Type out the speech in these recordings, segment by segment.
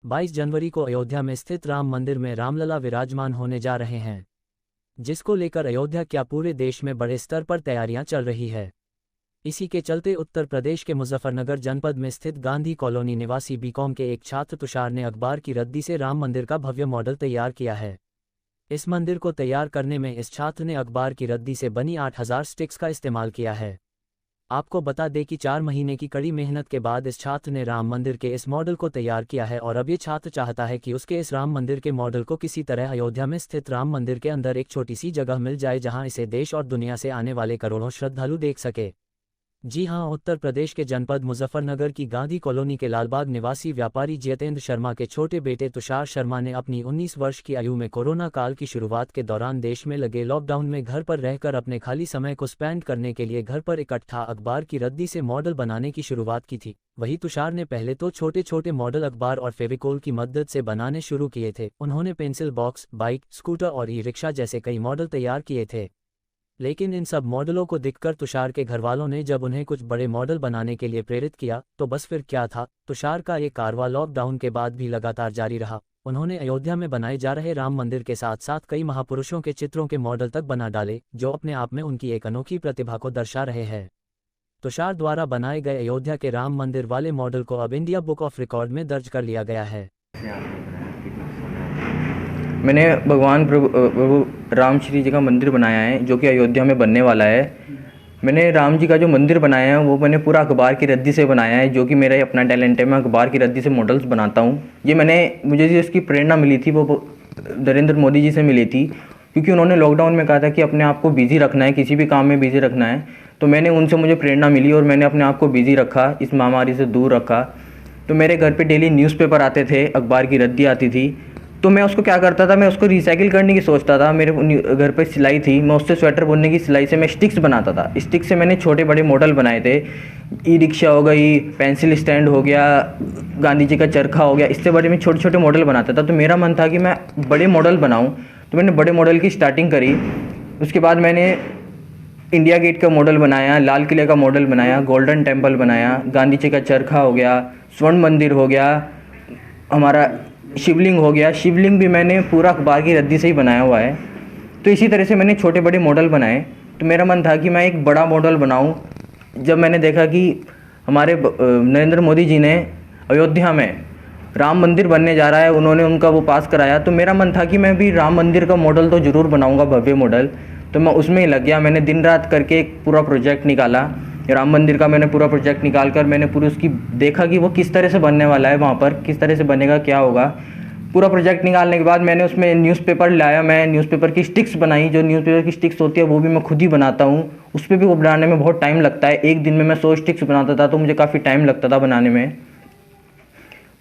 22 जनवरी को अयोध्या में स्थित राम मंदिर में रामलला विराजमान होने जा रहे हैं, जिसको लेकर अयोध्या क्या पूरे देश में बड़े स्तर पर तैयारियां चल रही है। इसी के चलते उत्तर प्रदेश के मुजफ्फरनगर जनपद में स्थित गांधी कॉलोनी निवासी बीकॉम के एक छात्र तुषार ने अखबार की रद्दी से राम मंदिर का भव्य मॉडल तैयार किया है। इस मंदिर को तैयार करने में इस छात्र ने अखबार की रद्दी से बनी 8000 स्टिक्स का इस्तेमाल किया है। आपको बता दें कि 4 महीने की कड़ी मेहनत के बाद इस छात्र ने राम मंदिर के इस मॉडल को तैयार किया है और अब ये छात्र चाहता है कि उसके इस राम मंदिर के मॉडल को किसी तरह अयोध्या में स्थित राम मंदिर के अंदर एक छोटी सी जगह मिल जाए, जहां इसे देश और दुनिया से आने वाले करोड़ों श्रद्धालु देख सके। जी हां, उत्तर प्रदेश के जनपद मुजफ्फरनगर की गांधी कॉलोनी के लालबाग निवासी व्यापारी जितेंद्र शर्मा के छोटे बेटे तुषार शर्मा ने अपनी 19 वर्ष की आयु में कोरोना काल की शुरुआत के दौरान देश में लगे लॉकडाउन में घर पर रहकर अपने खाली समय को स्पेंड करने के लिए घर पर इकट्ठा अखबार की रद्दी से मॉडल बनाने की शुरुआत की थी। वहीं तुषार ने पहले तो छोटे छोटे मॉडल अखबार और फेविकोल की मदद से बनाने शुरू किए थे। उन्होंने पेंसिल बॉक्स, बाइक, स्कूटर और ई रिक्शा जैसे कई मॉडल तैयार किए थे, लेकिन इन सब मॉडलों को देखकर तुषार के घरवालों ने जब उन्हें कुछ बड़े मॉडल बनाने के लिए प्रेरित किया तो बस फिर क्या था। तुषार का ये कारवां लॉकडाउन के बाद भी लगातार जारी रहा। उन्होंने अयोध्या में बनाए जा रहे राम मंदिर के साथ साथ कई महापुरुषों के चित्रों के मॉडल तक बना डाले, जो अपने आप में उनकी एक अनोखी प्रतिभा को दर्शा रहे हैं। तुषार द्वारा बनाए गए अयोध्या के राम मंदिर वाले मॉडल को अब इंडिया बुक ऑफ रिकॉर्ड में दर्ज कर लिया गया है। मैंने भगवान प्रभु राम श्री जी का मंदिर बनाया है, जो कि अयोध्या में बनने वाला है। मैंने राम जी का जो मंदिर बनाया है वो मैंने पूरा अखबार की रद्दी से बनाया है, जो कि मेरा अपना टैलेंट है। मैं अखबार की रद्दी से मॉडल्स बनाता हूँ। मुझे जो इसकी प्रेरणा मिली थी वो नरेंद्र मोदी जी से मिली थी, क्योंकि उन्होंने लॉकडाउन में कहा था कि अपने आप को बिजी रखना है, किसी भी काम में बिजी रखना है। तो मैंने उनसे मुझे प्रेरणा मिली और मैंने अपने आप को बिजी रखा, इस महामारी से दूर रखा। तो मेरे घर पर डेली न्यूज़पेपर आते थे, अखबार की रद्दी आती थी, तो मैं उसको क्या करता था, मैं उसको रिसाइकिल करने की सोचता था। मेरे घर पे सिलाई थी, मैं उससे स्वेटर बुनने की सिलाई से मैं स्टिक्स बनाता था। स्टिक्स से मैंने छोटे बड़े मॉडल बनाए थे। ई रिक्शा हो गई, पेंसिल स्टैंड हो गया, गांधी जी का चरखा हो गया, इससे बड़े मैं छोटे छोटे मॉडल बनाता था। तो मेरा मन था कि मैं बड़े मॉडल बनाऊँ, तो मैंने बड़े मॉडल की स्टार्टिंग करी। उसके बाद मैंने इंडिया गेट का मॉडल बनाया, लाल किले का मॉडल बनाया, गोल्डन टेम्पल बनाया, गांधी जी का चरखा हो गया, स्वर्ण मंदिर हो गया, हमारा शिवलिंग हो गया। शिवलिंग भी मैंने पूरा अखबार की रद्दी से ही बनाया हुआ है। तो इसी तरह से मैंने छोटे बड़े मॉडल बनाए। तो मेरा मन था कि मैं एक बड़ा मॉडल बनाऊं। जब मैंने देखा कि हमारे नरेंद्र मोदी जी ने अयोध्या में राम मंदिर बनने जा रहा है, उन्होंने उनका वो पास कराया, तो मेरा मन था कि मैं भी राम मंदिर का मॉडल तो ज़रूर बनाऊँगा, भव्य मॉडल। तो मैं उसमें ही लग गया। मैंने दिन रात करके एक पूरा प्रोजेक्ट निकाला राम मंदिर का। मैंने पूरा प्रोजेक्ट निकाल कर मैंने पूरी उसकी देखा कि वो किस तरह से बनने वाला है, वहाँ पर किस तरह से बनेगा, क्या होगा। पूरा प्रोजेक्ट निकालने के बाद मैंने उसमें न्यूज़पेपर लाया। मैं न्यूज़पेपर की स्टिक्स बनाई। जो न्यूज़पेपर की स्टिक्स होती है वो भी मैं खुद ही बनाता हूँ। उस पर भी वो बनाने में बहुत टाइम लगता है। एक दिन में मैं 100 स्टिक्स बनाता था, तो मुझे काफ़ी टाइम लगता था बनाने में।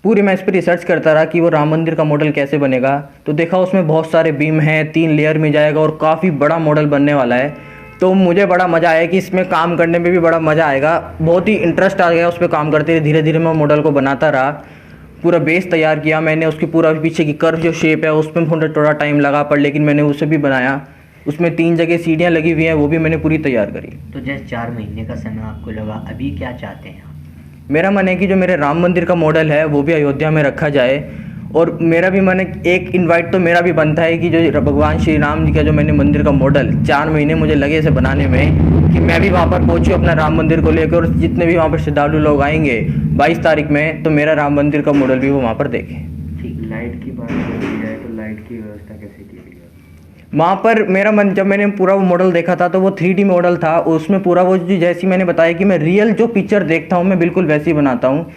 पूरी मैं इस पर रिसर्च करता रहा कि वो राम मंदिर का मॉडल कैसे बनेगा। तो देखा उसमें बहुत सारे बीम हैं, 3 लेयर में जाएगा और काफ़ी बड़ा मॉडल बनने वाला है। तो मुझे बड़ा मज़ा आया कि इसमें काम करने में भी बड़ा मज़ा आएगा। बहुत ही इंटरेस्ट आ गया उस पर काम करते। धीरे धीरे मैं मॉडल को बनाता रहा। पूरा बेस तैयार किया मैंने, उसकी पूरा पीछे की कर्व जो शेप है उसमें थोड़ा टाइम लगा, पर लेकिन मैंने उसे भी बनाया। उसमें 3 जगह सीढ़ियाँ लगी हुई हैं, वो भी मैंने पूरी तैयार करी। तो जैसे 4 महीने का समय आपको लगा, अभी क्या चाहते हैं आप? मेरा मन है कि जो मेरे राम मंदिर का मॉडल है वो भी अयोध्या में रखा जाए। और मेरा भी मन है, एक इनवाइट तो मेरा भी बनता है कि जो भगवान श्री राम जी का जो मैंने मंदिर का मॉडल 4 महीने मुझे लगे इसे बनाने में, कि मैं भी वहाँ पर पहुँचूँ अपना राम मंदिर को लेकर, और जितने भी वहाँ पर श्रद्धालु लोग आएंगे 22 तारीख में, तो मेरा राम मंदिर का मॉडल भी वो वहाँ पर देखें। ठीक, लाइट की बात की जाए तो लाइट की व्यवस्था कैसे की गई है वहाँ पर? मेरा मन, जब मैंने पूरा वो मॉडल देखा था तो वो 3D मॉडल था। उसमें पूरा वो जो जैसी मैंने बताया कि मैं रियल जो पिक्चर देखता हूँ मैं बिल्कुल वैसी बनाता हूँ।